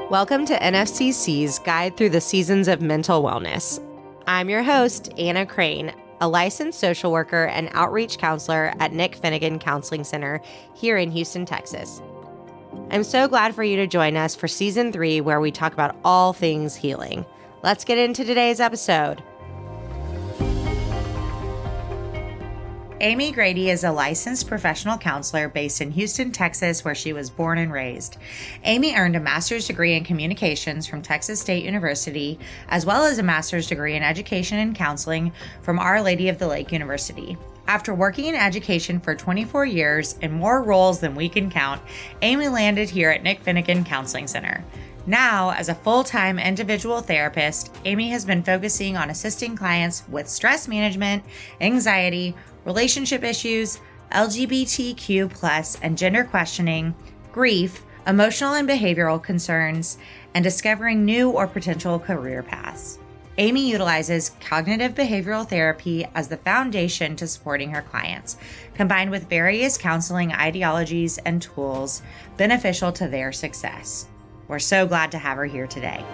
Welcome to NFCC's Guide Through the Seasons of Mental Wellness. I'm your host, Anna Crain, a licensed social worker and outreach counselor at Nick Finnegan Counseling Center here in Houston, Texas. I'm so glad for you to join us for Season 3, where we talk about all things healing. Let's get into today's episode. Amy Grady is a licensed professional counselor based in Houston, Texas, where she was born and raised. Amy earned a master's degree in communications from Texas State University, as well as a master's degree in education and counseling from Our Lady of the Lake University. After working in education for 24 years in more roles than we can count, Amy landed here at Nick Finnegan Counseling Center. Now, as a full-time individual therapist, Amy has been focusing on assisting clients with stress management, anxiety, relationship issues, LGBTQ+ and gender questioning, grief, emotional and behavioral concerns, and discovering new or potential career paths. Amy utilizes cognitive behavioral therapy as the foundation to supporting her clients, combined with various counseling ideologies and tools beneficial to their success. We're so glad to have her here today.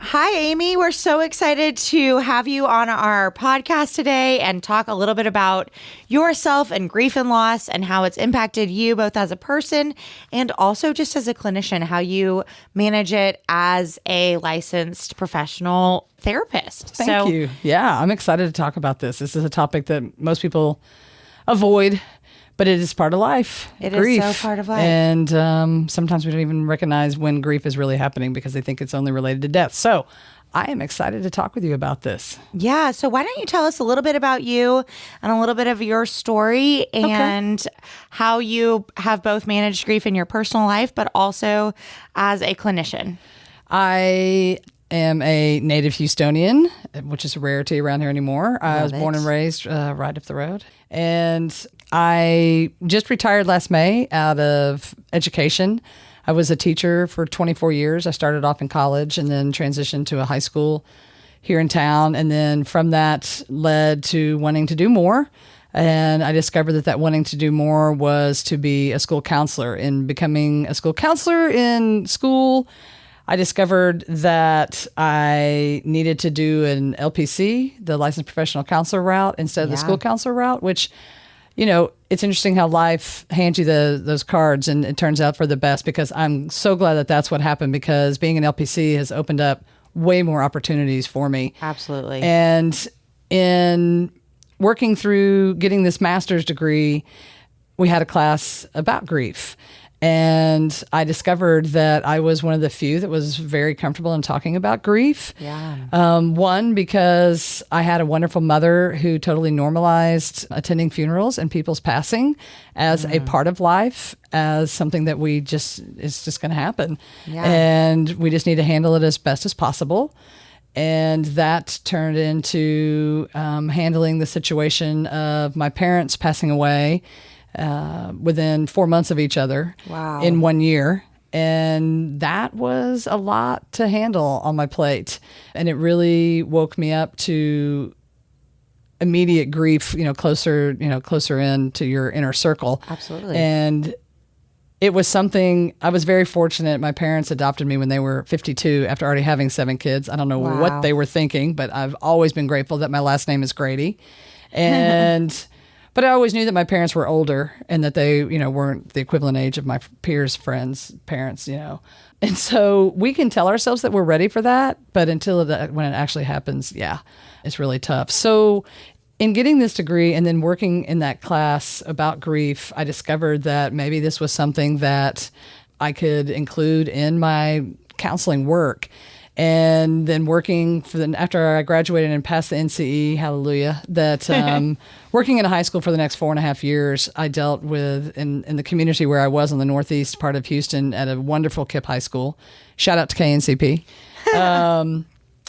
Hi, Amy. We're so excited to have you on our podcast today and talk a little bit about yourself and grief and loss and how it's impacted you both as a person and also just as a clinician, how you manage it as a licensed professional therapist. Thank you. Yeah, I'm excited to talk about this. This is a topic that most people avoid, but it is part of life. Grief is so part of life. And sometimes we don't even recognize when grief is really happening because they think it's only related to death. So I am excited to talk with you about this. Yeah. So why don't you tell us a little bit about you and a little bit of your story and how you have both managed grief in your personal life, but also as a clinician. I am a native Houstonian, which is a rarity around here anymore. I was born and raised right up the road. And I just retired last May out of education. I was a teacher for 24 years. I started off in college and then transitioned to a high school here in town. And then from that led to wanting to do more. And I discovered that wanting to do more was to be a school counselor. In becoming a school counselor in school, I discovered that I needed to do an LPC, the licensed professional counselor route, instead of the school counselor route, which, you know, it's interesting how life hands you those cards, and it turns out for the best, because I'm so glad that that's what happened, because being an LPC has opened up way more opportunities for me. Absolutely. And in working through getting this master's degree, we had a class about grief. And I discovered that I was one of the few that was very comfortable in talking about grief. Yeah. One, because I had a wonderful mother who totally normalized attending funerals and people's passing as a part of life, as something that is just going to happen. Yeah. And we just need to handle it as best as possible. And that turned into handling the situation of my parents passing away within 4 months of each other. Wow. In 1 year. And that was a lot to handle on my plate. And it really woke me up to immediate grief, closer in to your inner circle. Absolutely. And it was something, I was very fortunate. My parents adopted me when they were 52 after already having 7 kids. I don't know what they were thinking, but I've always been grateful that my last name is Grady. And but I always knew that my parents were older and that they, weren't the equivalent age of my peers' friends' parents, And so we can tell ourselves that we're ready for that, but when it actually happens, it's really tough. So in getting this degree and then working in that class about grief, I discovered that maybe this was something that I could include in my counseling work. And then working after I graduated and passed the NCE, hallelujah, that working in a high school for the next 4.5 years, I dealt with, in the community where I was in the northeast part of Houston at a wonderful KIPP high school. Shout out to KNCP.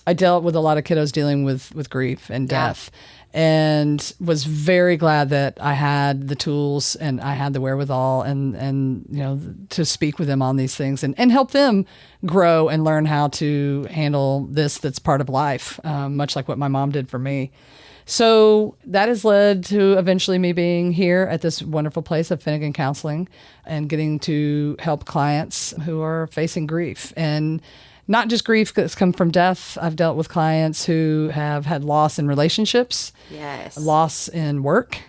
I dealt with a lot of kiddos dealing with grief and death. And was very glad that I had the tools and I had the wherewithal and to speak with them on these things and help them grow and learn how to handle this that's part of life, much like what my mom did for me. So that has led to eventually me being here at this wonderful place of Finnegan Counseling and getting to help clients who are facing grief. And not just grief that's come from death. I've dealt with clients who have had loss in relationships, Yes. loss in work,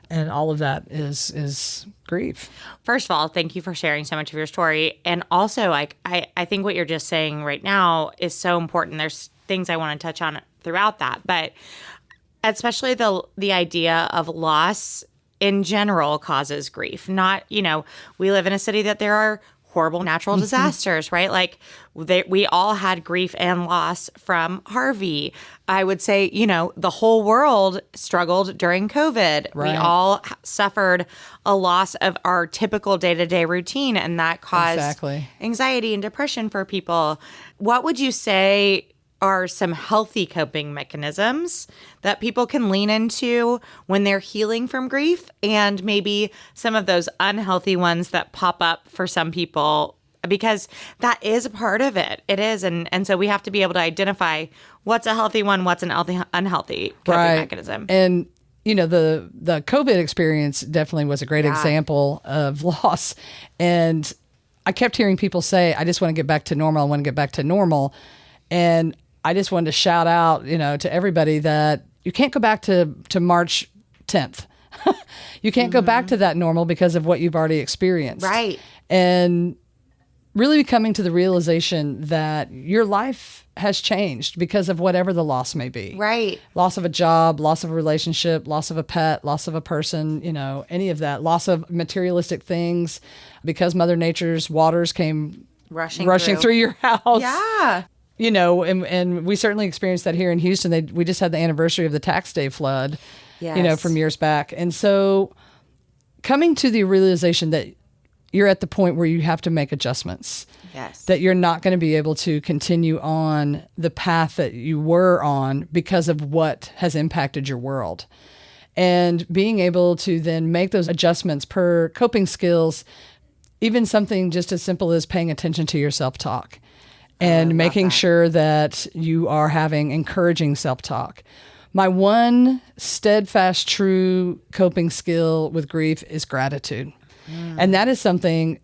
and all of that is grief. First of all, thank you for sharing so much of your story. And also, like, I think what you're just saying right now is so important. There's things I want to touch on throughout that, but especially the idea of loss in general causes grief. Not, we live in a city that there are horrible natural disasters, right? Like we all had grief and loss from Harvey. I would say, the whole world struggled during COVID. Right. We all suffered a loss of our typical day-to-day routine, and that caused anxiety and depression for people. What would you say are some healthy coping mechanisms that people can lean into when they're healing from grief, and maybe some of those unhealthy ones that pop up for some people, because that is a part of it. It is. And so we have to be able to identify what's a healthy one, what's an unhealthy coping mechanism. And the COVID experience definitely was a great example of loss. And I kept hearing people say, I just want to get back to normal. I want to get back to normal. And I just wanted to shout out, to everybody that you can't go back to March 10th. You can't go back to that normal because of what you've already experienced. Right. And really coming to the realization that your life has changed because of whatever the loss may be. Right. Loss of a job, loss of a relationship, loss of a pet, loss of a person, any of that, loss of materialistic things because Mother Nature's waters came rushing through your house. Yeah. And we certainly experienced that here in Houston. We just had the anniversary of the tax day flood, from years back. And so coming to the realization that you're at the point where you have to make adjustments. Yes. That you're not going to be able to continue on the path that you were on because of what has impacted your world. And being able to then make those adjustments per coping skills, even something just as simple as paying attention to your self-talk. And making sure that you are having encouraging self-talk. My one steadfast, true coping skill with grief is gratitude. And that is something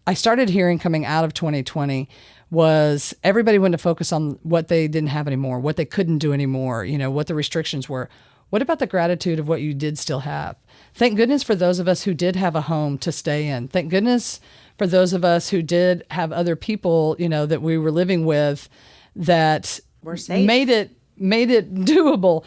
I started hearing coming out of 2020 was everybody wanted to focus on what they didn't have anymore, what they couldn't do anymore, what the restrictions were. What about the gratitude of what you did still have? Thank goodness for those of us who did have a home to stay in. Thank goodness for those of us who did have other people, that we were living with that were safe. made it doable.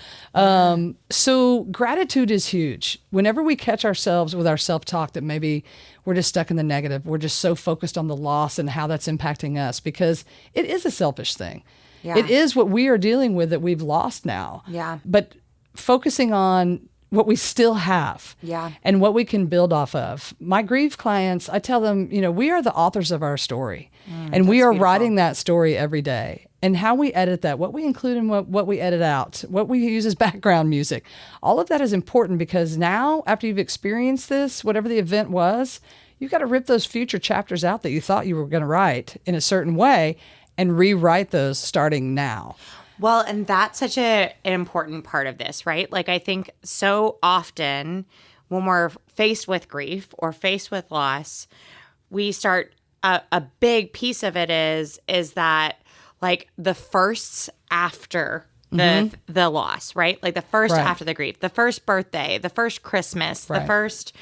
So gratitude is huge. Whenever we catch ourselves with our self-talk that maybe we're just stuck in the negative, we're just so focused on the loss and how that's impacting us, because it is a selfish thing. Yeah. It is what we are dealing with that we've lost now. Yeah. But focusing on what we still have and what we can build off of. My grief clients, I tell them, we are the authors of our story and we are beautiful. Writing that story every day. And how we edit that, what we include and what we edit out, what we use as background music, all of that is important because now, after you've experienced this, whatever the event was, you've got to rip those future chapters out that you thought you were going to write in a certain way and rewrite those starting now. Well, and that's such an important part of this, right? Like, I think so often when we're faced with grief or faced with loss, we start, a big piece of it is that, like, the firsts after the loss, right? Like the first after the grief, the first birthday, the first Christmas, the first,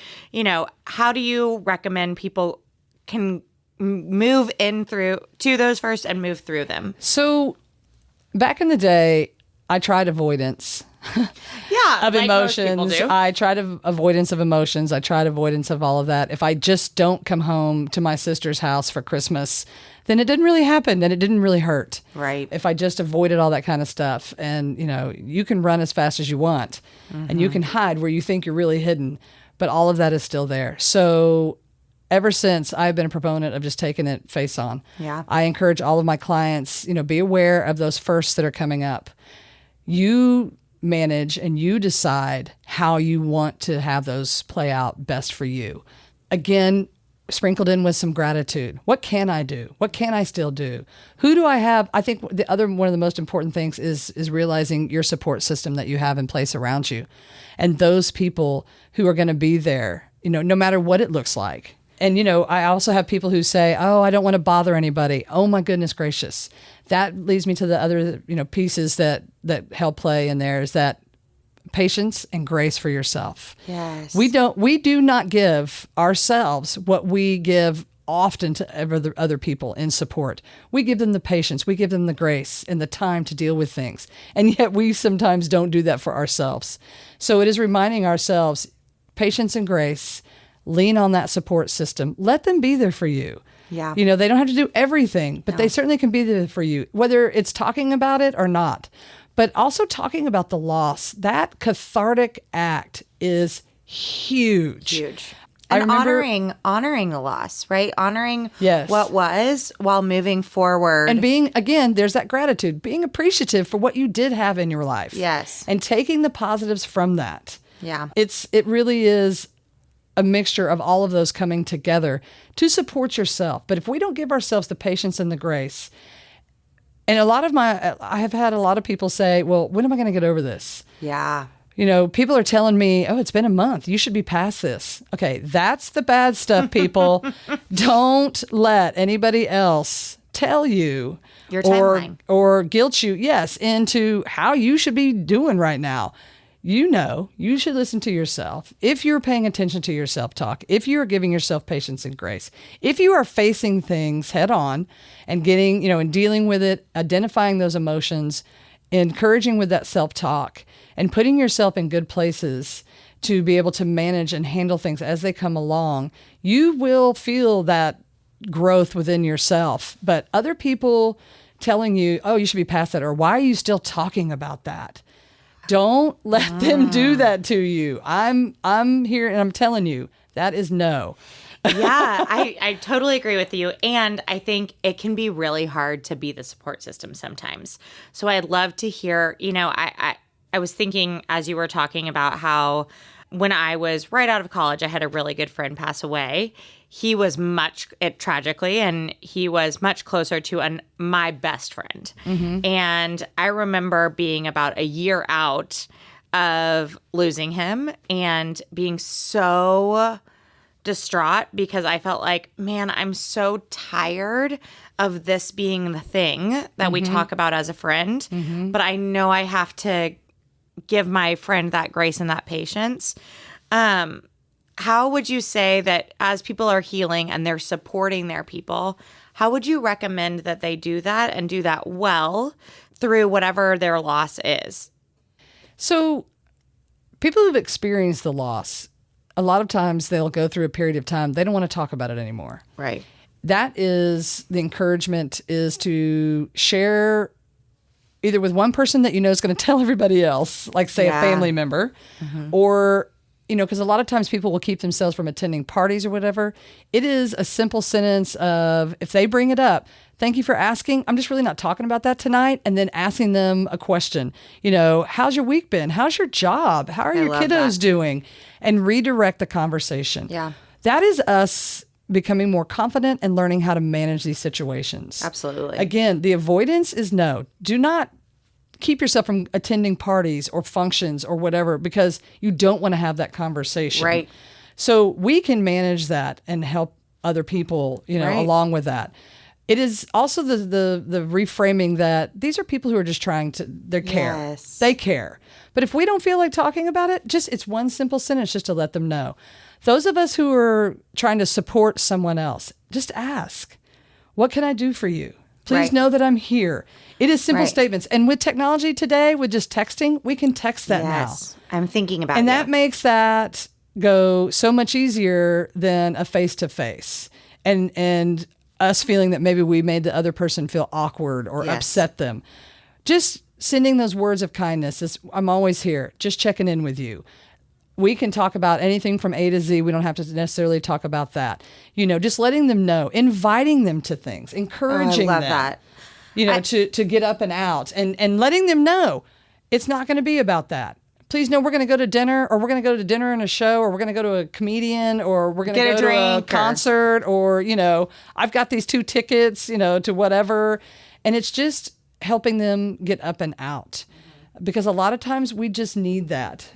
how do you recommend people can move in through to those first and move through them? So back in the day, I tried avoidance. Of like emotions. most people do. I tried avoidance of emotions. I tried avoidance of all of that. If I just don't come home to my sister's house for Christmas, then it didn't really happen. Then it didn't really hurt. Right. If I just avoided all that kind of stuff. And, you can run as fast as you want and you can hide where you think you're really hidden, but all of that is still there. So ever since, I've been a proponent of just taking it face on. Yeah. I encourage all of my clients, be aware of those firsts that are coming up. You manage and you decide how you want to have those play out best for you. Again, sprinkled in with some gratitude. What can I do? What can I still do? Who do I have? I think one of the most important things is realizing your support system that you have in place around you, and those people who are going to be there, no matter what it looks like. And, I also have people who say, oh, I don't want to bother anybody. Oh, my goodness gracious. That leads me to the other, pieces that help play in there is that patience and grace for yourself. Yes. We do not give ourselves what we give often to other people in support. We give them the patience, we give them the grace and the time to deal with things. And yet we sometimes don't do that for ourselves. So it is reminding ourselves, patience and grace, lean on that support system. Let them be there for you. Yeah. They don't have to do everything, but they certainly can be there for you, whether it's talking about it or not. But also talking about the loss, that cathartic act is huge. Huge. And honoring the loss, right? Honoring Yes. what was while moving forward. And being, again, there's that gratitude, being appreciative for what you did have in your life. Yes. And taking the positives from that. Yeah. It really is a mixture of all of those coming together to support yourself. But if we don't give ourselves the patience and the grace, and I have had a lot of people say, well, when am I going to get over this? Yeah. People are telling me, oh, it's been a month. You should be past this. Okay, that's the bad stuff, people. Don't let anybody else tell you your timeline or guilt you, into how you should be doing right now. You should listen to yourself. If you're paying attention to your self-talk, if you're giving yourself patience and grace, if you are facing things head on and getting, and dealing with it, identifying those emotions, encouraging with that self-talk, and putting yourself in good places to be able to manage and handle things as they come along, you will feel that growth within yourself. But other people telling you, oh, you should be past that, or why are you still talking about that? Don't let them do that to you. I'm here and I'm telling you, that is no. Yeah, I totally agree with you. And I think it can be really hard to be the support system sometimes. So I'd love to hear, I was thinking as you were talking about how when I was right out of college, I had a really good friend pass away. He was tragically, and he was much closer to my best friend. Mm-hmm. And I remember being about a year out of losing him and being so distraught because I felt like, man, I'm so tired of this being the thing that we talk about as a friend. Mm-hmm. But I know I have to give my friend that grace and that patience. How would you say that as people are healing and they're supporting their people, how would you recommend that they do that and do that well through whatever their loss is? So people who've experienced the loss, a lot of times they'll go through a period of time, they don't want to talk about it anymore. Right. That is, the encouragement is to share either with one person that is going to tell everybody else, like say a family member, or, because a lot of times people will keep themselves from attending parties or whatever. It is a simple sentence of, if they bring it up, thank you for asking. I'm just really not talking about that tonight. And then asking them a question, how's your week been? How's your job? How are your kiddos doing? And redirect the conversation. Yeah. That is us becoming more confident and learning how to manage these situations. Absolutely. Again, the avoidance is no. Do not keep yourself from attending parties or functions or whatever because you don't want to have that conversation. Right. So we can manage that and help other people, along with that. It is also the reframing that these are people who are just trying to, they care. Yes. They care. But if we don't feel like talking about it, it's one simple sentence just to let them know. Those of us who are trying to support someone else, just ask, what can I do for you? Please know that I'm here. It is simple statements. And with technology today, with just texting, we can text that now. I'm thinking about it. And that makes that go so much easier than a face-to-face. And us feeling that maybe we made the other person feel awkward or upset them. Just sending those words of kindness is, I'm always here, just checking in with you. We can talk about anything from A to Z. We don't have to necessarily talk about that. Just letting them know, inviting them to things, encouraging them. I love that. To get up and out and letting them know it's not going to be about that. please no, we're going to go to dinner, or we're going to go to dinner and a show, or we're going to go to a comedian, or we're going to go to a concert, or, I've got these 2 tickets, to whatever. And it's just helping them get up and out. Because a lot of times we just need that.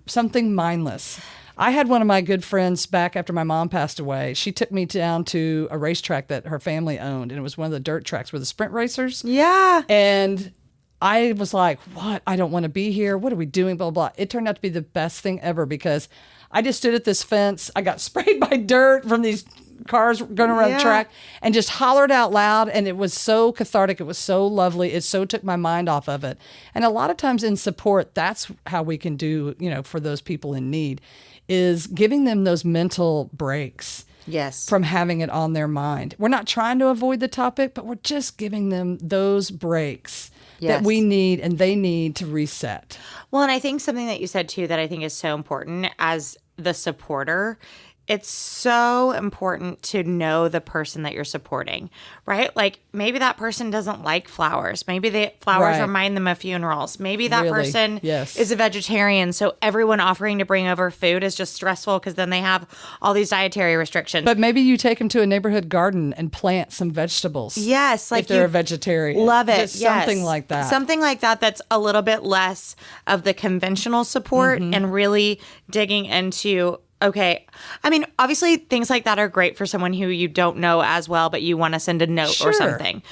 Something mindless. I had one of my good friends back after my mom passed away. She took me down to a racetrack that her family owned, and it was one of the dirt tracks with the sprint racers. Yeah. And I was like, what? I don't want to be here. What are we doing? Blah, blah, blah. It turned out to be the best thing ever because I just stood at this fence. I got sprayed by dirt from these cars going around the track and just hollered out loud. And it was so cathartic. It was so lovely. It so took my mind off of it. And a lot of times in support, that's how we can do, for those people in need, is giving them those mental breaks. Yes. From having it on their mind. We're not trying to avoid the topic, but we're just giving them those breaks that we need and they need to reset. Well, and I think something that you said too that I think is so important as the supporter, it's so important to know the person that you're supporting, right? Like maybe that person doesn't like flowers. Maybe the flowers remind them of funerals. Maybe that person is a vegetarian. So everyone offering to bring over food is just stressful because then they have all these dietary restrictions. But maybe you take them to a neighborhood garden and plant some vegetables. Yes. Like if they're a vegetarian. Love it. Just something like that. Something like that that's a little bit less of the conventional support and really digging into okay. I mean, obviously things like that are great for someone who you don't know as well, but you want to send a note or something.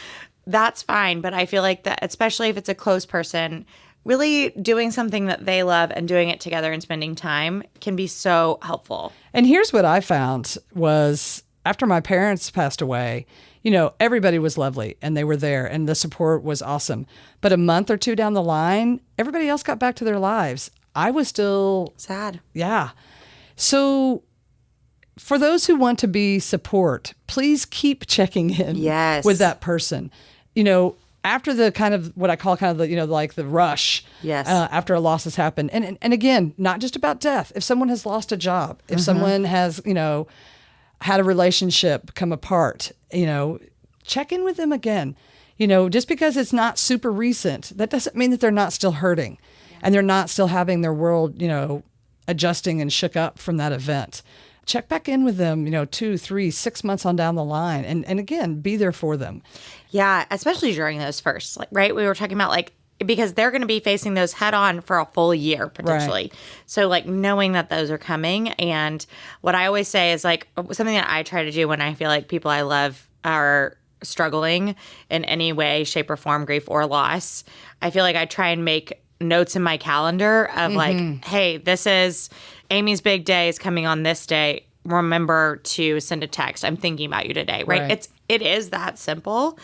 That's fine. But I feel like that, especially if it's a close person, really doing something that they love and doing it together and spending time can be so helpful. And here's what I found was after my parents passed away, everybody was lovely and they were there and the support was awesome. But a month or 2 down the line, everybody else got back to their lives. I was still sad. Yeah. So for those who want to be support, please keep checking in with that person. After the kind of what I call kind of the, like the rush after a loss has happened. And again, not just about death. If someone has lost a job, if someone has, had a relationship come apart, check in with them again. Just because it's not super recent, that doesn't mean that they're not still hurting and they're not still having their world, adjusting and shook up from that event. Check back in with them, 2, 3, 6 months on down the line. And again, be there for them. Yeah, especially during those first, right? We were talking about because they're going to be facing those head on for a full year potentially. Right. So knowing that those are coming. And what I always say is something that I try to do when I feel like people I love are struggling in any way, shape or form, grief or loss. I feel like I try and make notes in my calendar of hey, this is Amy's big day is coming on this day. Remember to send a text. I'm thinking about you today, right? It is that simple,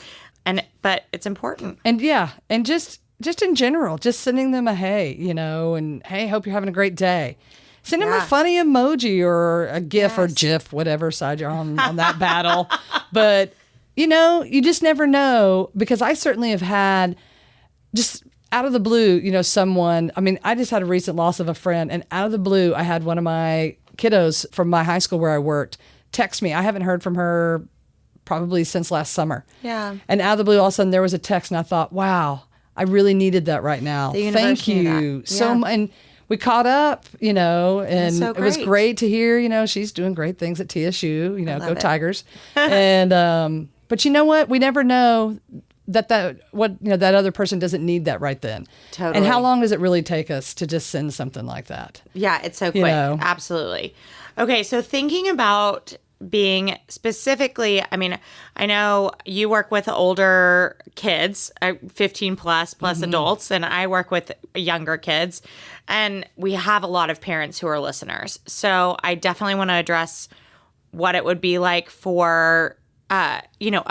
but it's important. And and just in general, just sending them a hey, and hey, hope you're having a great day. Send them a funny emoji or a GIF or GIF, whatever side you're on that battle. But you just never know, because I certainly have had just out of the blue, someone, I just had a recent loss of a friend, and out of the blue, I had one of my kiddos from my high school where I worked text me. I haven't heard from her probably since last summer. Yeah. And out of the blue, all of a sudden there was a text and I thought, wow, I really needed that right now. Thank you so much. And we caught up, and it was great to hear, she's doing great things at TSU, go Tigers. And, but you know what? We never know that other person doesn't need that right then. Totally. And how long does it really take us to just send something like that? Yeah, it's so quick. Absolutely. Okay, so thinking about being specifically, I know you work with older kids, 15 plus adults, and I work with younger kids, and we have a lot of parents who are listeners. So I definitely want to address what it would be like for, a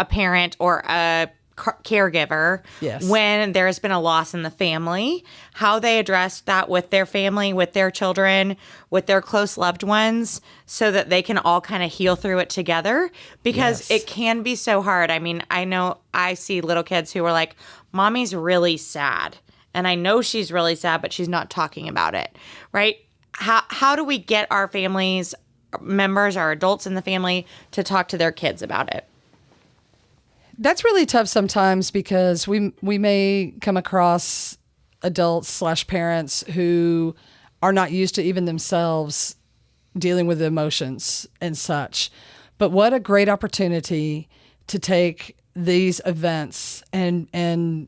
parent or a caregiver when there has been a loss in the family, how they address that with their family, with their children, with their close loved ones, so that they can all kind of heal through it together, because it can be so hard. I know I see little kids who are like, mommy's really sad, and I know she's really sad, but she's not talking about it, right? How do we get our families members, our adults in the family, to talk to their kids about it? That's really tough sometimes, because we may come across adults/parents who are not used to even themselves dealing with emotions and such. But what a great opportunity to take these events and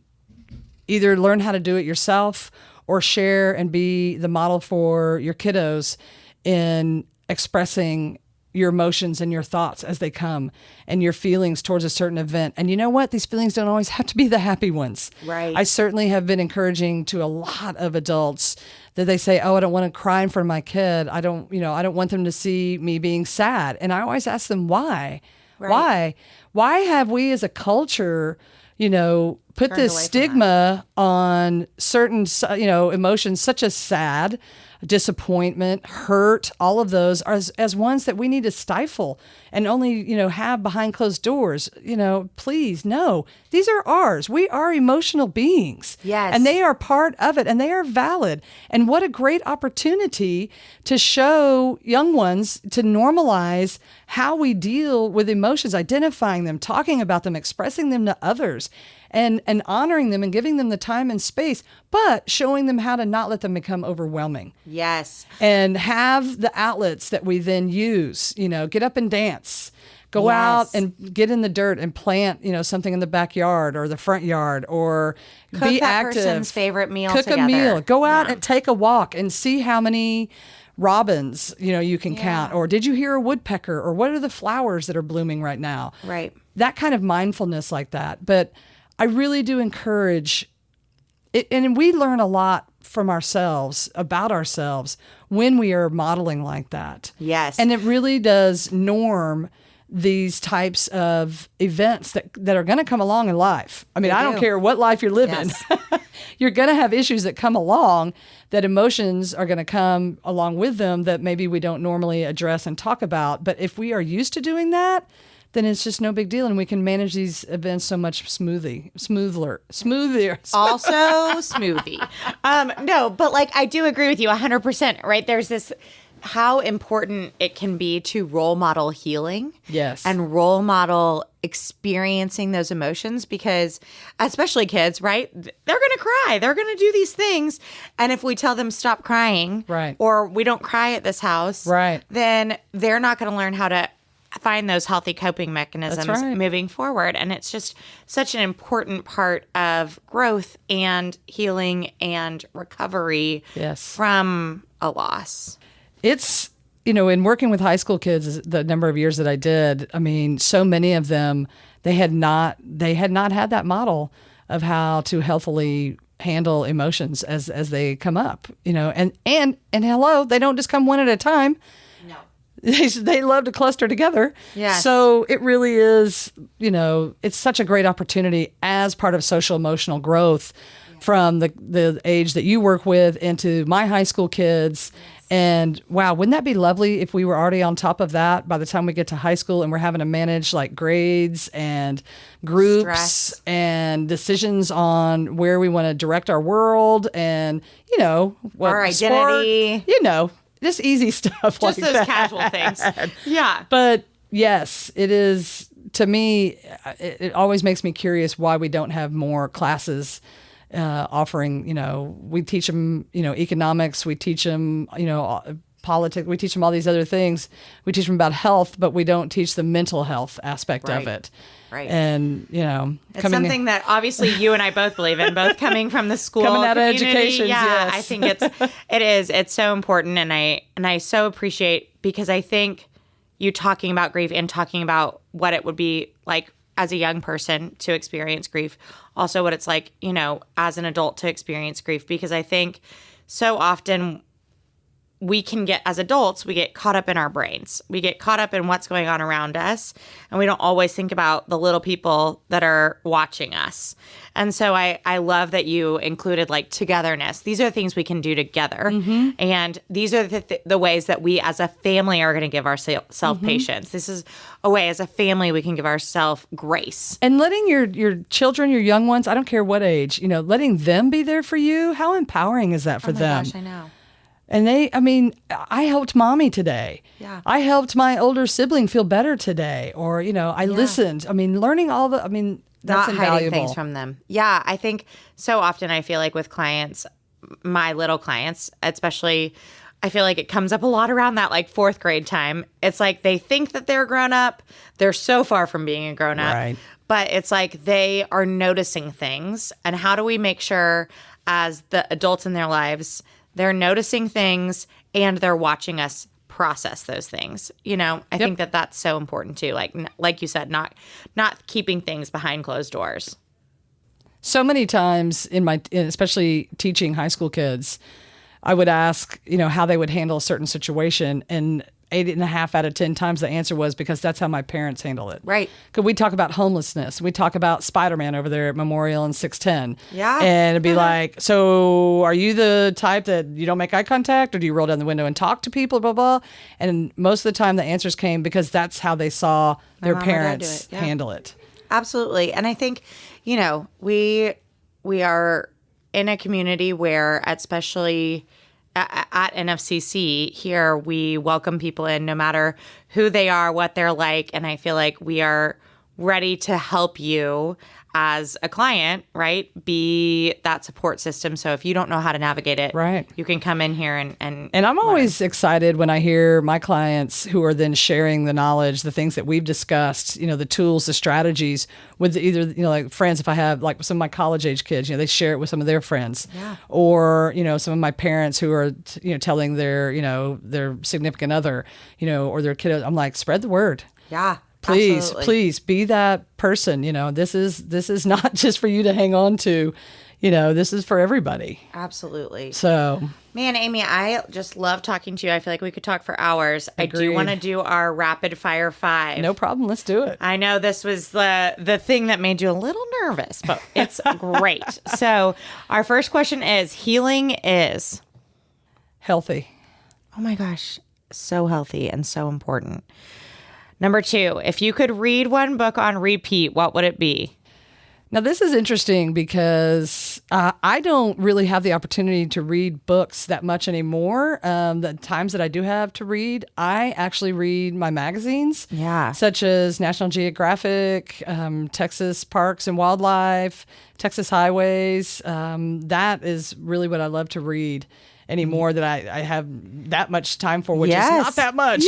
either learn how to do it yourself or share and be the model for your kiddos in expressing your emotions and your thoughts as they come and your feelings towards a certain event. And you know what? These feelings don't always have to be the happy ones. Right. I certainly have been encouraging to a lot of adults that they say, oh, I don't want to cry in front of my kid. I don't want them to see me being sad. And I always ask them why. Right. Why have we as a culture, put Turned this away from stigma on certain, emotions such as sad, disappointment, hurt, all of those are as ones that we need to stifle and only, have behind closed doors. Please, no, these are ours. We are emotional beings. Yes. And they are part of it and they are valid. And what a great opportunity to show young ones to normalize how we deal with emotions, identifying them, talking about them, expressing them to others. And honoring them and giving them the time and space, but showing them how to not let them become overwhelming. Yes. And have the outlets that we then use, get up and dance, go out and get in the dirt and plant, something in the backyard or the front yard or Cook be that active. person's favorite meal Cook together. a meal. Go out and take a walk and see how many robins, you can count. Or did you hear a woodpecker? Or what are the flowers that are blooming right now? Right. That kind of mindfulness like that. But I really do encourage it, and we learn a lot from ourselves, about ourselves, when we are modeling like that. Yes. And it really does norm these types of events that are going to come along in life. I mean, I don't care what life you're living. Yes. You're going to have issues that come along, that emotions are going to come along with them that maybe we don't normally address and talk about. But if we are used to doing that, then it's just no big deal, and we can manage these events so much smoother. Also smoothie. No, but I do agree with you 100%, right? There's this, how important it can be to role model healing. Yes. And role model experiencing those emotions, because especially kids, right? They're going to cry. They're going to do these things. And if we tell them stop crying, right, or we don't cry at this house, right, then they're not going to learn how to find those healthy coping mechanisms moving forward. And it's just such an important part of growth and healing and recovery from a loss. It's, in working with high school kids, the number of years that I did, I mean, so many of them, they had not had that model of how to healthily handle emotions as they come up, and hello, they don't just come one at a time. No. They love to cluster together. Yes. So it really is, it's such a great opportunity as part of social emotional growth from the age that you work with into my high school kids. Yes. And wow, wouldn't that be lovely if we were already on top of that by the time we get to high school and we're having to manage grades and groups, stress, and decisions on where we want to direct our world and, our identity, sport, just easy stuff like that. Just those casual things. Yeah. But yes, it is, to me, it always makes me curious why we don't have more classes offering, we teach them, economics, we teach them, politics, we teach them all these other things. We teach them about health, but we don't teach the mental health aspect of it. Right. And, it's something that obviously you and I both believe in, both coming from the school coming out community. Of education. Yeah, yes. I think it's so important. And I so appreciate, because I think you talking about grief and talking about what it would be like as a young person to experience grief, also what it's like, as an adult to experience grief, because I think so often we can get, as adults, we get caught up in our brains. We get caught up in what's going on around us, and we don't always think about the little people that are watching us. And so I love that you included togetherness. These are things we can do together. Mm-hmm. And these are the ways that we as a family are going to give ourselves mm-hmm. patience. This is a way as a family we can give ourselves grace. And letting your children, your young ones, I don't care what age, letting them be there for you. How empowering is that for them? Oh my gosh, I know. And I helped mommy today. Yeah. I helped my older sibling feel better today. Or, I listened. Learning all that's not invaluable. hiding things from them. Yeah. I think so often I feel like with clients, my little clients, especially, I feel like it comes up a lot around that like fourth grade time. It's like they think that they're grown up. They're so far from being a grown up. Right. But it's like they are noticing things. And how do we make sure as the adults in their lives, they're noticing things and they're watching us process those things. I think that that's so important too. Like you said, not keeping things behind closed doors. So many times especially teaching high school kids, I would ask, how they would handle a certain situation, and 8.5 out of 10 times the answer was because that's how my parents handle it. Right. Because we talk about homelessness. We talk about Spider-Man over there at Memorial and 610. Yeah. And it'd be like, so are you the type that you don't make eye contact, or do you roll down the window and talk to people, blah, blah? And most of the time the answers came because that's how they saw their parents handle it. Absolutely. And I think, we are in a community where, especially at NFCC here, we welcome people in no matter who they are, what they're like. And I feel like we are ready to help you as a client, right? Be that support system. So if you don't know how to navigate it, right, you can come in here and I'm always excited when I hear my clients who are then sharing the knowledge, the things that we've discussed, the tools, the strategies with either, like friends. If I have like some of my college age kids, they share it with some of their friends, or, some of my parents who are, telling their, their significant other, or their kid. I'm like, spread the word. Yeah. Please be that person. This is not just for you to hang on to. This is for everybody. Absolutely. So, man, Amy, I just love talking to you. I feel like we could talk for hours. Agreed. I do want to do our rapid fire 5. No problem. Let's do it. I know this was the thing that made you a little nervous, but it's great. So our first question is, healing is? Healthy. Oh my gosh. So healthy and so important. Number 2, if you could read one book on repeat, what would it be? Now, this is interesting because I don't really have the opportunity to read books that much anymore. The times that I do have to read, I actually read my magazines, such as National Geographic, Texas Parks and Wildlife, Texas Highways. That is really what I love to read anymore, that I have that much time for, which is not that much.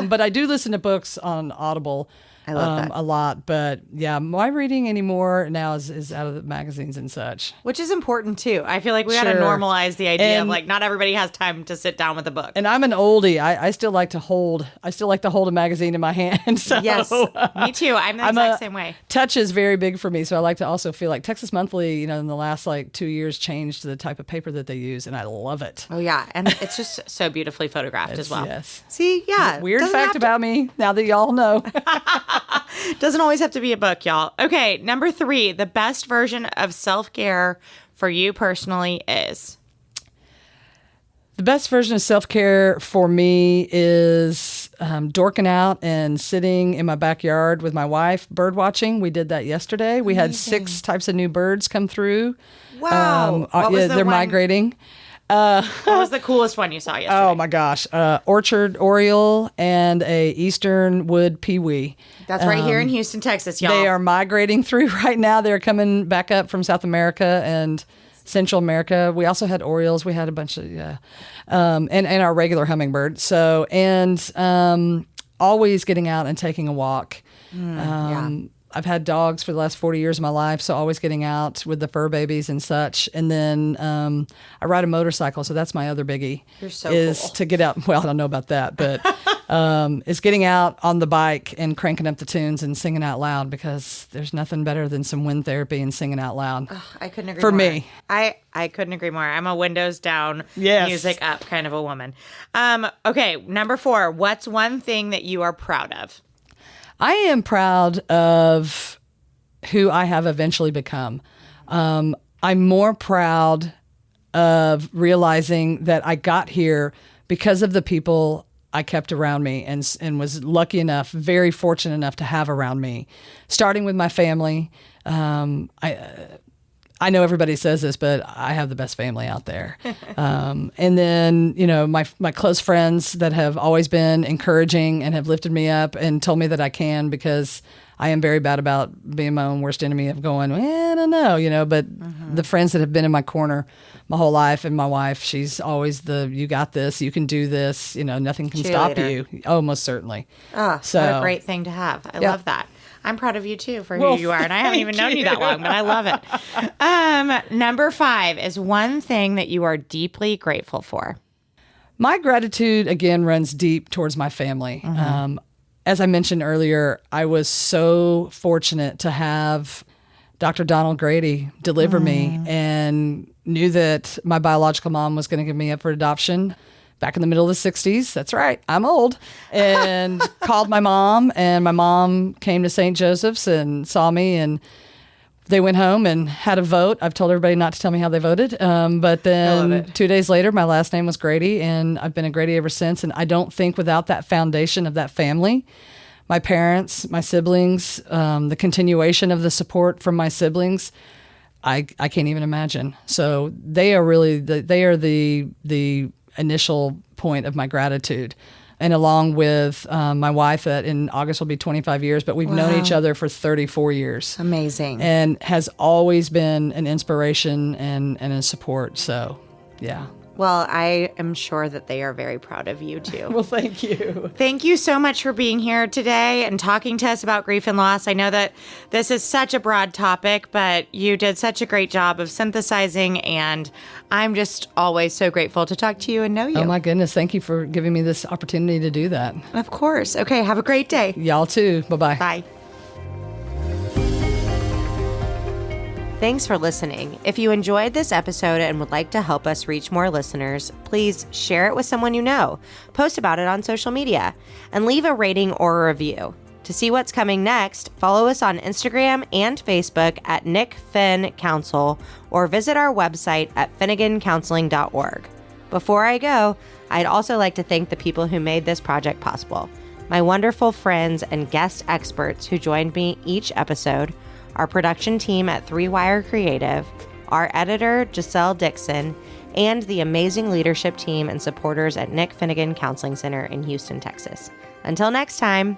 But I do listen to books on Audible. I love that a lot, but my reading anymore now is out of the magazines and such, which is important too. I feel like we got to normalize the idea of like not everybody has time to sit down with a book. And I'm an oldie. I still like to hold a magazine in my hand. So, yes, me too. I'm the exact same way. Touch is very big for me, so I like to also feel like Texas Monthly, in the last 2 years changed the type of paper that they use, and I love it. Oh yeah, and it's just so beautifully photographed as well. Yes. See, weird fact about me. Now that y'all know. Doesn't always have to be a book, y'all. Okay, number 3, the best version of self-care for you personally is? The best version of self-care for me is dorking out and sitting in my backyard with my wife, bird watching. We did that yesterday. We had 6 types of new birds come through. Wow. They're migrating. What was the coolest one you saw yesterday? Oh my gosh. Orchard oriole and a eastern wood pewee. That's right here in Houston, Texas, y'all. They are migrating through right now. They're coming back up from South America and Central America. We also had orioles. We had a bunch of, and our regular hummingbird. So, and always getting out and taking a walk. I've had dogs for the last 40 years of my life, so always getting out with the fur babies and such. And then I ride a motorcycle, so that's my other biggie. You're so cool. To get out. Well, I don't know about that, but is getting out on the bike and cranking up the tunes and singing out loud, because there's nothing better than some wind therapy and singing out loud. I couldn't agree more. For me. I couldn't agree more. I'm a windows down, music up kind of a woman. Okay, number 4, what's one thing that you are proud of? I am proud of who I have eventually become. I'm more proud of realizing that I got here because of the people I kept around me and was lucky enough, very fortunate enough to have around me, starting with my family. I know everybody says this, but I have the best family out there. And then, my close friends that have always been encouraging and have lifted me up and told me that I can, because I am very bad about being my own worst enemy of going, I don't know, but the friends that have been in my corner my whole life, and my wife, she's always you got this, you can do this, nothing can stop you. Oh, most certainly. Oh, so what a great thing to have. I love that. I'm proud of you, too, for who you are. And I haven't even known you that long, but I love it. Number 5 is one thing that you are deeply grateful for. My gratitude, again, runs deep towards my family. As I mentioned earlier, I was so fortunate to have Dr. Donald Grady deliver me, and knew that my biological mom was going to give me up for adoption back in the middle of the 60s. That's right. I'm old. And called my mom, and my mom came to St. Joseph's and saw me, and they went home and had a vote. I've told everybody not to tell me how they voted. But then 2 days later, my last name was Grady, and I've been a Grady ever since. And I don't think without that foundation of that family, my parents, my siblings, the continuation of the support from my siblings, I can't even imagine. So they are really the initial point of my gratitude. And along with my wife, that in August will be 25 years, but we've known each other for 34 years. Amazing. And has always been an inspiration and a support. So, yeah. Well, I am sure that they are very proud of you, too. Well, thank you. Thank you so much for being here today and talking to us about grief and loss. I know that this is such a broad topic, but you did such a great job of synthesizing, and I'm just always so grateful to talk to you and know you. Oh, my goodness. Thank you for giving me this opportunity to do that. Of course. Okay, have a great day. Y'all too. Bye-bye. Bye. Thanks for listening. If you enjoyed this episode and would like to help us reach more listeners, please share it with someone you know, post about it on social media, and leave a rating or a review. To see what's coming next, follow us on Instagram and Facebook at Nick Finn Counsel, or visit our website at finnegancounseling.org. Before I go, I'd also like to thank the people who made this project possible. My wonderful friends and guest experts who joined me each episode, our production team at 3 Wire Creative, our editor, Giselle Dixon, and the amazing leadership team and supporters at Nick Finnegan Counseling Center in Houston, Texas. Until next time.